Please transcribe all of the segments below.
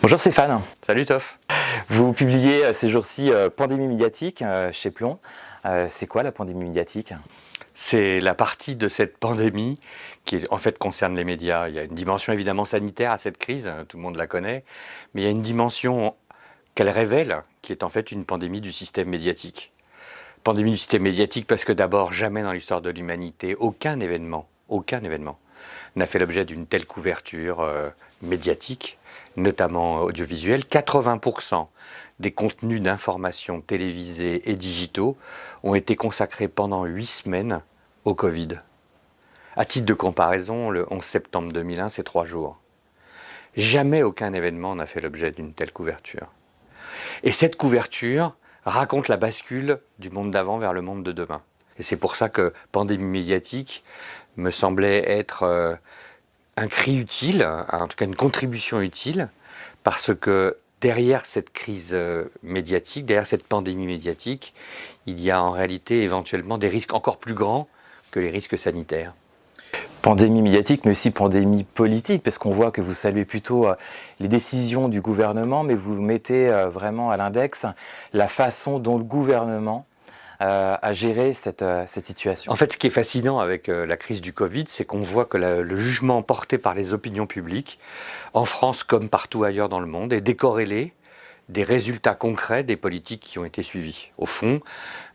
Bonjour Stéphane, Salut Toff. vous publiez ces jours-ci Pandémie médiatique chez Plon. C'est quoi la pandémie médiatique? C'est la partie de cette pandémie qui en fait concerne les médias. Il y a une dimension évidemment sanitaire à cette crise, tout le monde la connaît, mais il y a une dimension qu'elle révèle qui est en fait une pandémie du système médiatique. Pandémie du système médiatique parce que d'abord, jamais dans l'histoire de l'humanité, aucun événement n'a fait l'objet d'une telle couverture médiatique, notamment audiovisuelle. 80% des contenus d'information télévisés et digitaux ont été consacrés pendant 8 semaines au Covid. À titre de comparaison, le 11 septembre 2001, c'est 3 jours. Jamais aucun événement n'a fait l'objet d'une telle couverture. Et cette couverture raconte la bascule du monde d'avant vers le monde de demain. Et c'est pour ça que pandémie médiatique me semblait être un cri utile, en tout cas une contribution utile, parce que derrière cette crise médiatique, derrière cette pandémie médiatique, il y a en réalité éventuellement des risques encore plus grands que les risques sanitaires. Pandémie médiatique, mais aussi pandémie politique, parce qu'on voit que vous saluez plutôt les décisions du gouvernement, mais vous mettez vraiment à l'index la façon dont le gouvernement a géré cette situation. En fait, ce qui est fascinant avec la crise du Covid, c'est qu'on voit que le jugement porté par les opinions publiques, en France comme partout ailleurs dans le monde, est décorrélé des résultats concrets des politiques qui ont été suivies. Au fond,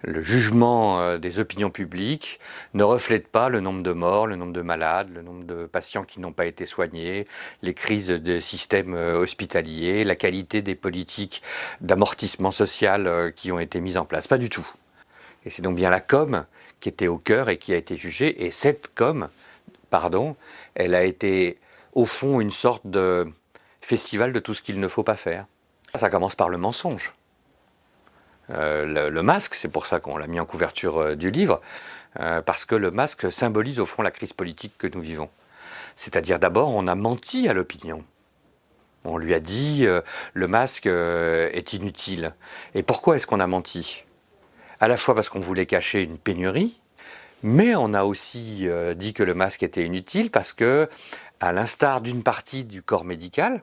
le jugement des opinions publiques ne reflète pas le nombre de morts, le nombre de malades, le nombre de patients qui n'ont pas été soignés, les crises des systèmes hospitaliers, la qualité des politiques d'amortissement social qui ont été mises en place. Pas du tout. Et c'est donc bien la com qui était au cœur et qui a été jugée. Et cette com, elle a été au fond une sorte de festival de tout ce qu'il ne faut pas faire. Ça commence par le mensonge. Le masque, c'est pour ça qu'on l'a mis en couverture du livre, parce que le masque symbolise au fond la crise politique que nous vivons. C'est-à-dire d'abord, on a menti à l'opinion. On lui a dit le masque est inutile. Et pourquoi est-ce qu'on a menti ? À la fois parce qu'on voulait cacher une pénurie, mais on a aussi dit que le masque était inutile parce que, à l'instar d'une partie du corps médical,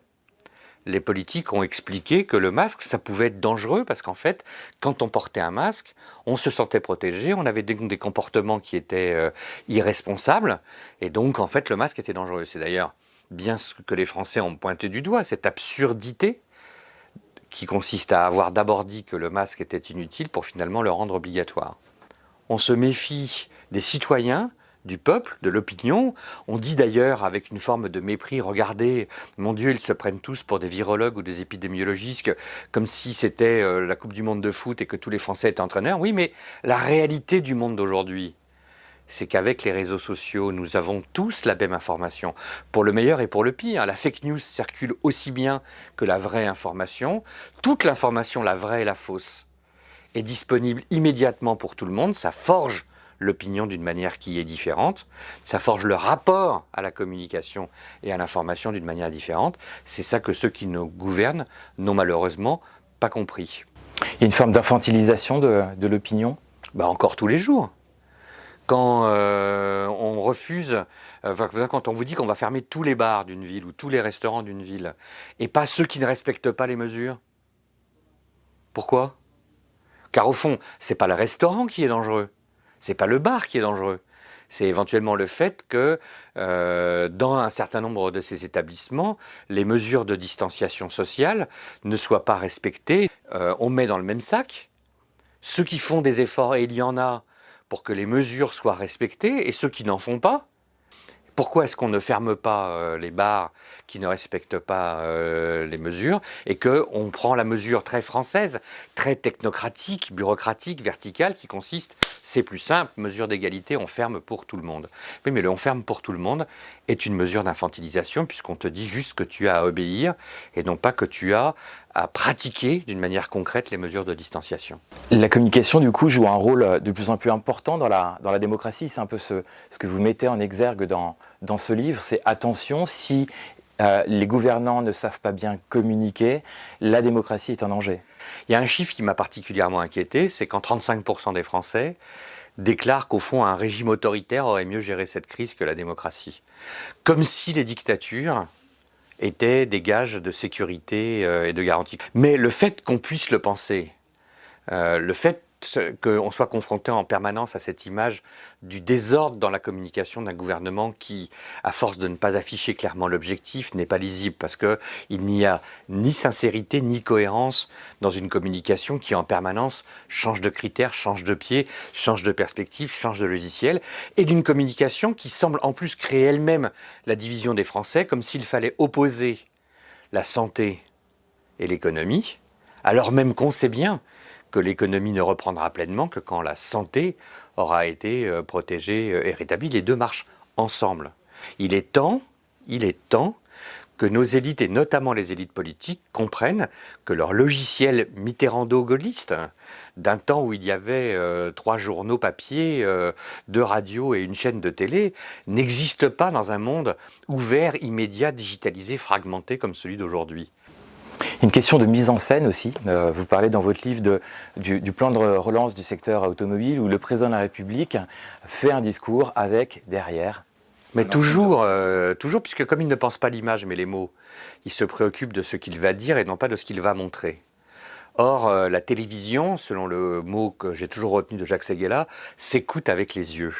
les politiques ont expliqué que le masque, ça pouvait être dangereux parce qu'en fait, quand on portait un masque, on se sentait protégé, on avait des comportements qui étaient irresponsables, et donc en fait le masque était dangereux. C'est d'ailleurs bien ce que les Français ont pointé du doigt, cette absurdité qui consiste à avoir d'abord dit que le masque était inutile pour finalement le rendre obligatoire. On se méfie des citoyens, du peuple, de l'opinion. On dit d'ailleurs avec une forme de mépris, regardez, mon Dieu, ils se prennent tous pour des virologues ou des épidémiologistes, comme si c'était la Coupe du Monde de foot et que tous les Français étaient entraîneurs. Oui, mais la réalité du monde d'aujourd'hui, c'est qu'avec les réseaux sociaux, nous avons tous la même information, pour le meilleur et pour le pire. La fake news circule aussi bien que la vraie information. Toute l'information, la vraie et la fausse, est disponible immédiatement pour tout le monde. Ça forge l'opinion d'une manière qui est différente. Ça forge le rapport à la communication et à l'information d'une manière différente. C'est ça que ceux qui nous gouvernent n'ont malheureusement pas compris. Il y a une forme d'infantilisation de l'opinion? Encore tous les jours. Quand on refuse, quand on vous dit qu'on va fermer tous les bars d'une ville ou tous les restaurants d'une ville, et pas ceux qui ne respectent pas les mesures. Pourquoi ? Car au fond, c'est pas le restaurant qui est dangereux, c'est pas le bar qui est dangereux. C'est éventuellement le fait que dans un certain nombre de ces établissements, les mesures de distanciation sociale ne soient pas respectées. On met dans le même sac ceux qui font des efforts, et il y en a, pour que les mesures soient respectées, et ceux qui n'en font pas. Pourquoi est-ce qu'on ne ferme pas les bars qui ne respectent pas les mesures et qu'on prend la mesure très française, très technocratique, bureaucratique, verticale, qui consiste, c'est plus simple, mesure d'égalité, on ferme pour tout le monde. Oui, mais le on ferme pour tout le monde est une mesure d'infantilisation puisqu'on te dit juste que tu as à obéir et non pas que tu as à pratiquer d'une manière concrète les mesures de distanciation. La communication, du coup, joue un rôle de plus en plus important dans la démocratie. C'est un peu ce que vous mettez en exergue dans ce livre. C'est attention, si les gouvernants ne savent pas bien communiquer, la démocratie est en danger. Il y a un chiffre qui m'a particulièrement inquiété, c'est quand 35% des Français déclarent qu'au fond, un régime autoritaire aurait mieux géré cette crise que la démocratie. Comme si les dictatures étaient des gages de sécurité et de garantie. Mais le fait qu'on puisse le penser, le fait qu'on soit confronté en permanence à cette image du désordre dans la communication d'un gouvernement qui, à force de ne pas afficher clairement l'objectif, n'est pas lisible parce qu'il n'y a ni sincérité ni cohérence dans une communication qui en permanence change de critères, change de pied, change de perspective, change de logiciel, et d'une communication qui semble en plus créer elle-même la division des Français, comme s'il fallait opposer la santé et l'économie, alors même qu'on sait bien que l'économie ne reprendra pleinement que quand la santé aura été protégée et rétablie. Les deux marchent ensemble. Il est temps que nos élites, et notamment les élites politiques, comprennent que leur logiciel mitterrando-gaulliste, d'un temps où il y avait 3 journaux papier, 2 radios et une chaîne de télé, n'existe pas dans un monde ouvert, immédiat, digitalisé, fragmenté comme celui d'aujourd'hui. Une question de mise en scène aussi. Vous parlez dans votre livre du plan de relance du secteur automobile où le président de la République fait un discours avec derrière. Mais toujours, puisque comme il ne pense pas l'image mais les mots, il se préoccupe de ce qu'il va dire et non pas de ce qu'il va montrer. Or, la télévision, selon le mot que j'ai toujours retenu de Jacques Séguéla, s'écoute avec les yeux.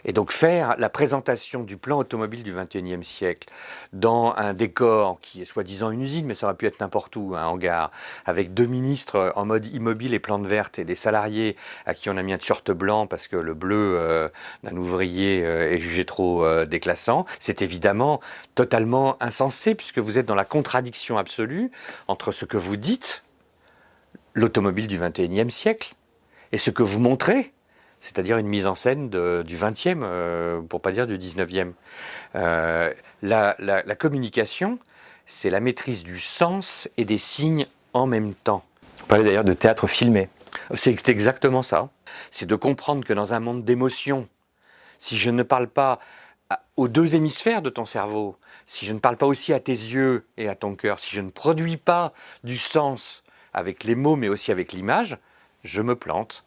Et donc faire la présentation du plan automobile du XXIe siècle dans un décor qui est soi-disant une usine, mais ça aurait pu être n'importe où, un hangar, avec 2 ministres en mode immobile et plantes vertes et des salariés à qui on a mis un t-shirt blanc parce que le bleu d'un ouvrier est jugé trop déclassant, c'est évidemment totalement insensé puisque vous êtes dans la contradiction absolue entre ce que vous dites, l'automobile du XXIe siècle, et ce que vous montrez, c'est-à-dire une mise en scène du XXe, pour pas dire du XIXe. La communication, c'est la maîtrise du sens et des signes en même temps. Vous parlez d'ailleurs de théâtre filmé. C'est exactement ça. C'est de comprendre que dans un monde d'émotions, si je ne parle pas aux 2 hémisphères de ton cerveau, si je ne parle pas aussi à tes yeux et à ton cœur, si je ne produis pas du sens avec les mots mais aussi avec l'image, je me plante.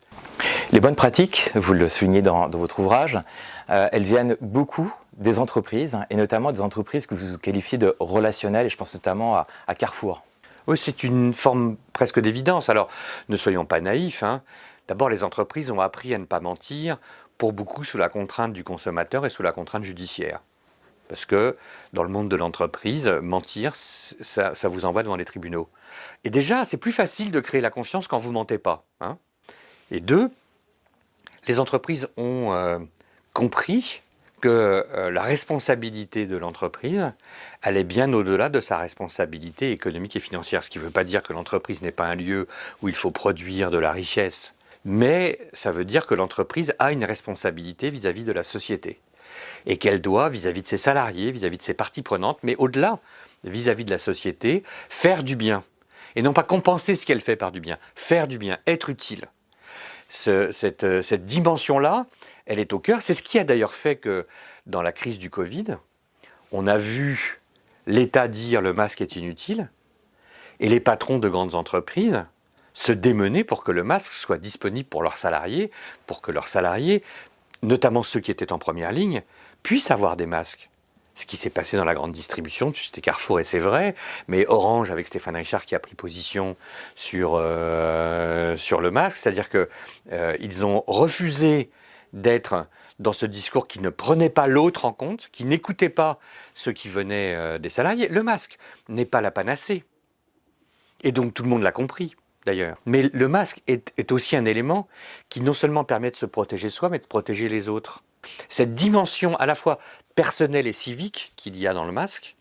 Les bonnes pratiques, vous le soulignez dans votre ouvrage, elles viennent beaucoup des entreprises, et notamment des entreprises que vous qualifiez de relationnelles, et je pense notamment à Carrefour. Oui, c'est une forme presque d'évidence. Alors, ne soyons pas naïfs. D'abord, les entreprises ont appris à ne pas mentir, pour beaucoup sous la contrainte du consommateur et sous la contrainte judiciaire. Parce que dans le monde de l'entreprise, mentir, ça vous envoie devant les tribunaux. Et déjà, c'est plus facile de créer la confiance quand vous ne mentez pas. Et 2, les entreprises ont compris que la responsabilité de l'entreprise allait bien au-delà de sa responsabilité économique et financière. Ce qui ne veut pas dire que l'entreprise n'est pas un lieu où il faut produire de la richesse, mais ça veut dire que l'entreprise a une responsabilité vis-à-vis de la société et qu'elle doit, vis-à-vis de ses salariés, vis-à-vis de ses parties prenantes, mais au-delà, vis-à-vis de la société, faire du bien. Et non pas compenser ce qu'elle fait par du bien, faire du bien, être utile. Cette dimension-là, elle est au cœur. C'est ce qui a d'ailleurs fait que dans la crise du Covid, on a vu l'État dire le masque est inutile et les patrons de grandes entreprises se démener pour que le masque soit disponible pour leurs salariés, pour que leurs salariés, notamment ceux qui étaient en première ligne, puissent avoir des masques. Ce qui s'est passé dans la grande distribution, c'était Carrefour et c'est vrai, mais Orange avec Stéphane Richard qui a pris position sur le masque, c'est-à-dire qu'ils ont refusé d'être dans ce discours qui ne prenait pas l'autre en compte, qui n'écoutait pas ceux qui venaient des salariés. Le masque n'est pas la panacée. Et donc tout le monde l'a compris d'ailleurs. Mais le masque est aussi un élément qui non seulement permet de se protéger soi, mais de protéger les autres. Cette dimension à la fois personnelle et civique qu'il y a dans le masque,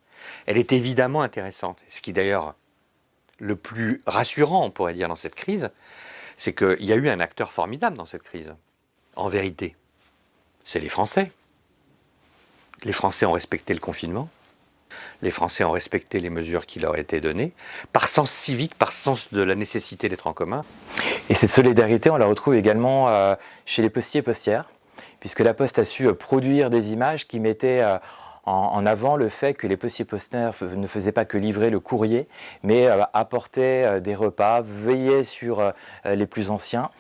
elle est évidemment intéressante. Ce qui d'ailleurs le plus rassurant, on pourrait dire, dans cette crise, c'est qu'il y a eu un acteur formidable dans cette crise. En vérité, c'est les Français. Les Français ont respecté le confinement. Les Français ont respecté les mesures qui leur étaient données, par sens civique, par sens de la nécessité d'être en commun. Et cette solidarité, on la retrouve également chez les postiers et postières, puisque la Poste a su produire des images qui mettaient en avant le fait que les postiers et postières ne faisaient pas que livrer le courrier, mais apportaient des repas, veillaient sur les plus anciens.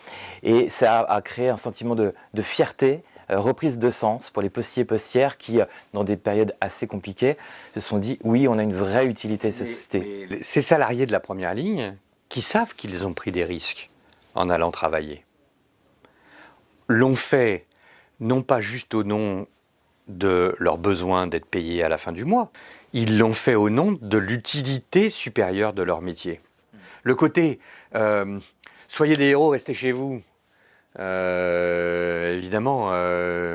Et ça a créé un sentiment de fierté reprise de sens pour les postiers et postières qui, dans des périodes assez compliquées, se sont dit oui, on a une vraie utilité à cette société. Ces salariés de la première ligne qui savent qu'ils ont pris des risques en allant travailler l'ont fait non pas juste au nom de leur besoin d'être payés à la fin du mois, ils l'ont fait au nom de l'utilité supérieure de leur métier. Le côté soyez des héros, restez chez vous. Évidemment,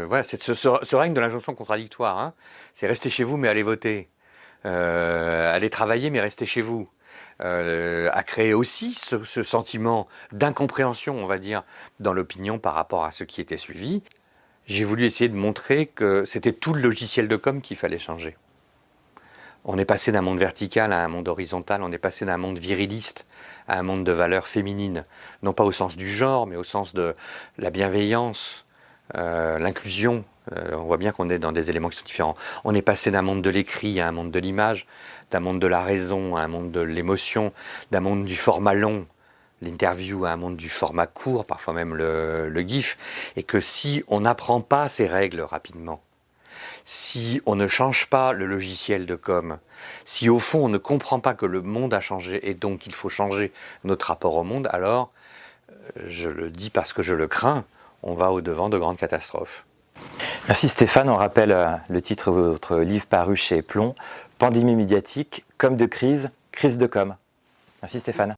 voilà, c'est ce règne de l'injonction contradictoire. Hein. C'est rester chez vous, mais allez voter. Allez travailler, mais restez chez vous. A créé aussi ce sentiment d'incompréhension, on va dire, dans l'opinion par rapport à ce qui était suivi. J'ai voulu essayer de montrer que c'était tout le logiciel de com qu'il fallait changer. On est passé d'un monde vertical à un monde horizontal, on est passé d'un monde viriliste à un monde de valeurs féminines, non pas au sens du genre, mais au sens de la bienveillance, l'inclusion. On voit bien qu'on est dans des éléments qui sont différents. On est passé d'un monde de l'écrit à un monde de l'image, d'un monde de la raison à un monde de l'émotion, d'un monde du format long, l'interview, à un monde du format court, parfois même le GIF, et que si on n'apprend pas ces règles rapidement, si on ne change pas le logiciel de com, si au fond on ne comprend pas que le monde a changé et donc il faut changer notre rapport au monde, alors, je le dis parce que je le crains, on va au-devant de grandes catastrophes. Merci Stéphane, on rappelle le titre de votre livre paru chez Plomb, Pandémie médiatique, com de crise, crise de com. Merci Stéphane.